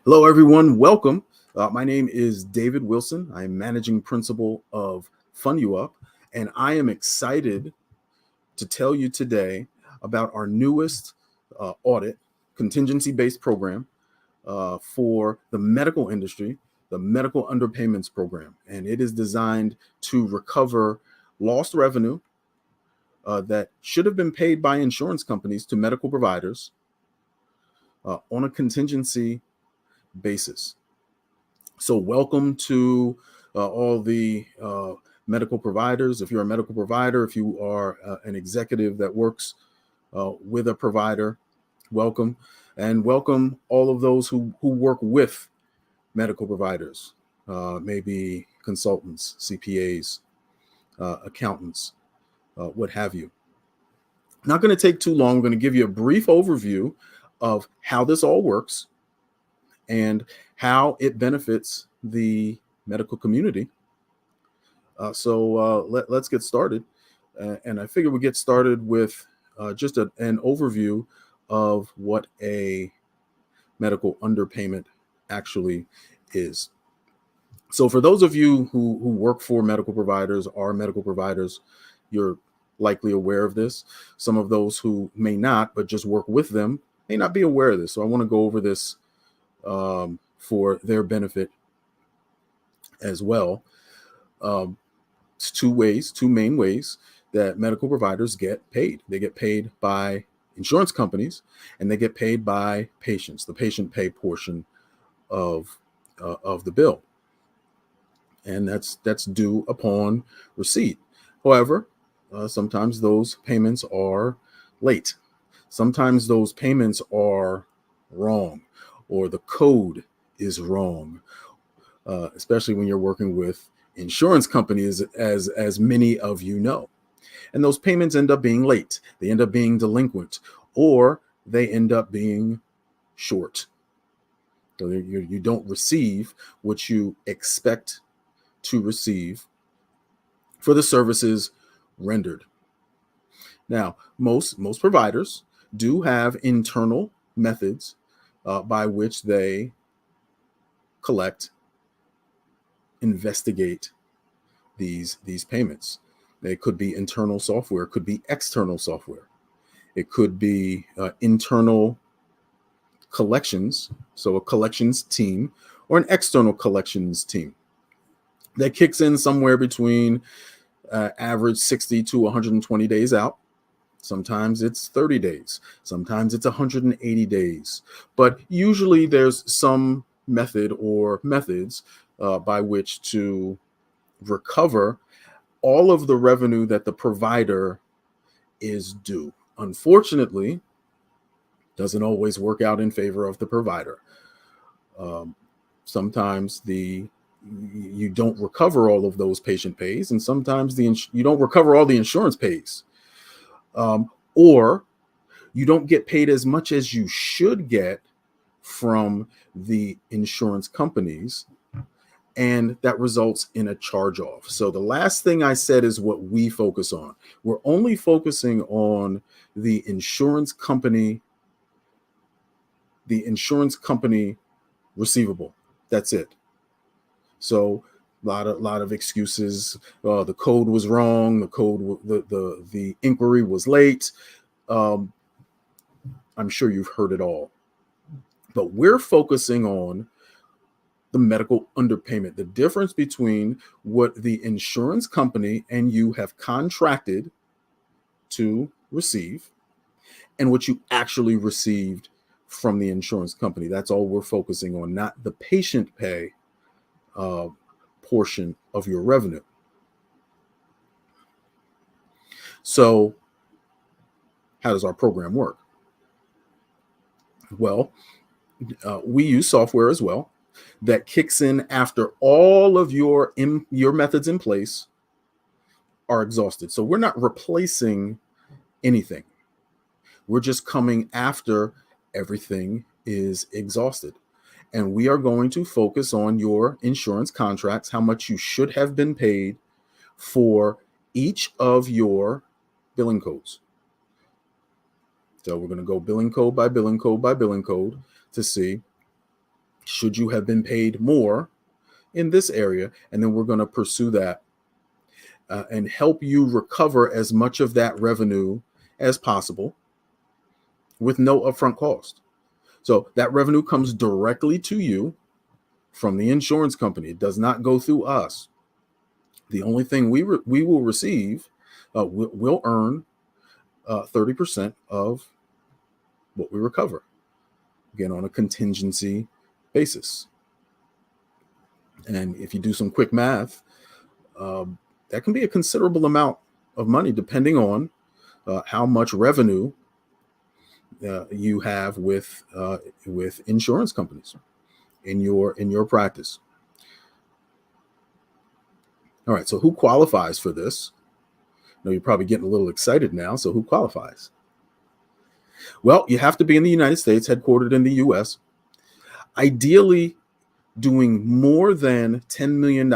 Hello, everyone. Welcome. My name is David Wilson. I'm managing principal of FundUp, and I am excited to tell you today about our newest audit contingency-based program for the medical industry, the medical underpayments program. And it is designed to recover lost revenue that should have been paid by insurance companies to medical providers on a contingency basis. So, welcome to all the medical providers. If you're a medical provider, if you are an executive that works with a provider, welcome. And welcome all of those who work with medical providers, maybe consultants, CPAs, accountants, what have you. Not going to take too long. I'm going to give you a brief overview of how this all works and how it benefits the medical community. Let's get started. And I figure we get started with just an overview of what a medical underpayment actually is. So for those of you who work for medical providers, are medical providers, you're likely aware of this. Some of those who may not, but just work with them, may not be aware of this. So I want to go over this for their benefit as well. It's two main ways that medical providers get paid. They get paid by insurance companies, and they get paid by patients, the patient pay portion of the bill, and that's due upon receipt. However, sometimes those payments are late. Sometimes those payments are wrong, or the code is wrong, especially when you're working with insurance companies, as many of you know. And those payments end up being late. They end up being delinquent, or they end up being short. So you don't receive what you expect to receive for the services rendered. Now, most providers do have internal methods by which they collect, investigate these payments. It could be internal software, it could be external software, it could be internal collections, so a collections team, or an external collections team that kicks in somewhere between average 60 to 120 days out. Sometimes it's 30 days, sometimes it's 180 days, but usually there's some method or methods by which to recover all of the revenue that the provider is due. Unfortunately, doesn't always work out in favor of the provider. Sometimes you don't recover all of those patient pays, and sometimes you don't recover all the insurance pays, or you don't get paid as much as you should get from the insurance companies, and that results in a charge off. So the last thing I said is what we focus on. We're only focusing on the insurance company receivable. That's it. So a lot of excuses. The code was wrong. The inquiry was late. I'm sure you've heard it all. But we're focusing on the medical underpayment, the difference between what the insurance company and you have contracted to receive and what you actually received from the insurance company. That's all we're focusing on, not the patient pay portion of your revenue. So how does our program work? Well, we use software as well that kicks in after all of your methods in place are exhausted. So we're not replacing anything. We're just coming after everything is exhausted. And we are going to focus on your insurance contracts, how much you should have been paid for each of your billing codes. So we're going to go billing code by billing code by billing code to see should you have been paid more in this area? And then we're going to pursue that and help you recover as much of that revenue as possible with no upfront cost. So that revenue comes directly to you from the insurance company. It does not go through us. The only thing we will receive, we'll earn 30% of what we recover, again, on a contingency basis. And if you do some quick math, that can be a considerable amount of money depending on how much revenue you have with insurance companies in your practice. All right, so who qualifies for this? I know you're probably getting a little excited now. So who qualifies? Well, you have to be in the United States, headquartered in the US. Ideally, doing more than $10 million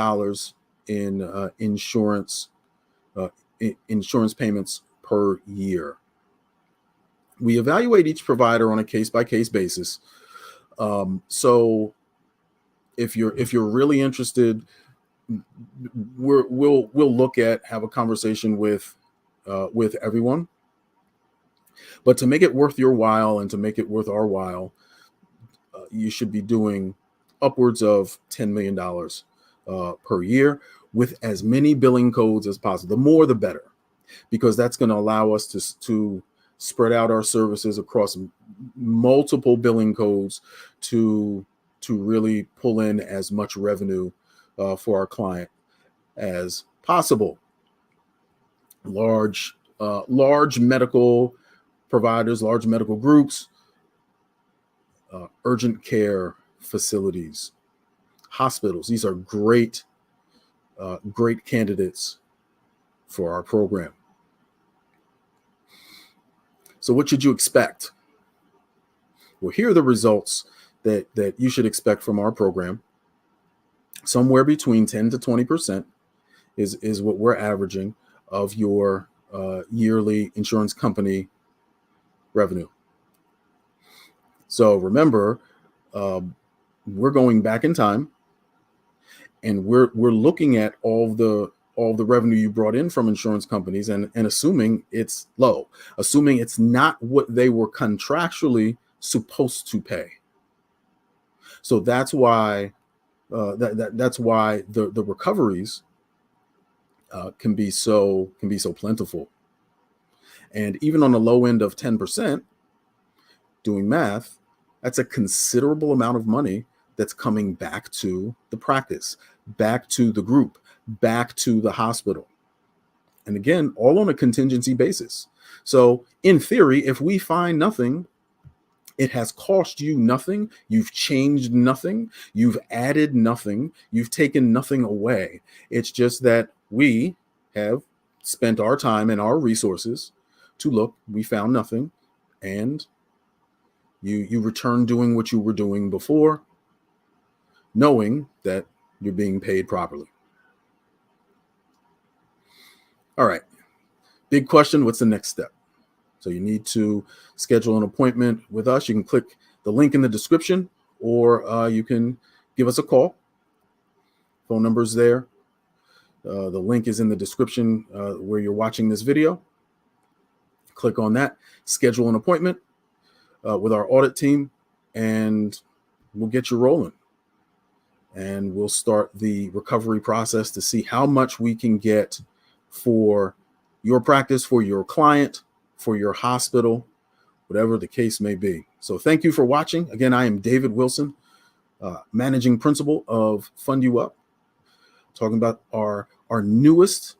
in insurance payments per year. We evaluate each provider on a case-by-case basis. So if you're really interested, we'll look at, have a conversation with everyone. But to make it worth your while and to make it worth our while, you should be doing upwards of $10 million per year with as many billing codes as possible. The more, the better, because that's going to allow us to spread out our services across multiple billing codes to really pull in as much revenue for our client as possible. Large medical providers, large medical groups, urgent care facilities, hospitals. These are great candidates for our program. So what should you expect? Well, here are the results that you should expect from our program. Somewhere between 10 to 20% is what we're averaging of your yearly insurance company revenue. So remember, we're going back in time, and we're looking at all the revenue you brought in from insurance companies and assuming it's low, assuming it's not what they were contractually supposed to pay. So that's why that's why the recoveries can be so plentiful. And even on the low end of 10%, doing math, that's a considerable amount of money that's coming back to the practice, back to the group, back to the hospital. And again, all on a contingency basis. So in theory, if we find nothing, it has cost you nothing. You've changed nothing. You've added nothing. You've taken nothing away. It's just that we have spent our time and our resources to look. We found nothing, and you return doing what you were doing before, knowing that you're being paid properly. All right. Big question. What's the next step? So you need to schedule an appointment with us. You can click the link in the description, or you can give us a call. Phone number's there. The link is in the description where you're watching this video. Click on that, schedule an appointment with our audit team, and we'll get you rolling. And we'll start the recovery process to see how much we can get for your practice, for your client, for your hospital, whatever the case may be. So thank you for watching. Again, I am David Wilson, managing principal of Fund You Up, talking about our newest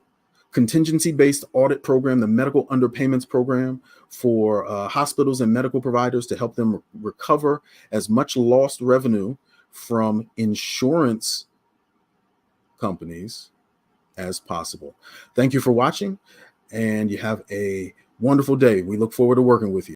contingency-based audit program, the medical underpayments program for hospitals and medical providers to help them recover as much lost revenue from insurance companies as possible. Thank you for watching, and you have a wonderful day. We look forward to working with you.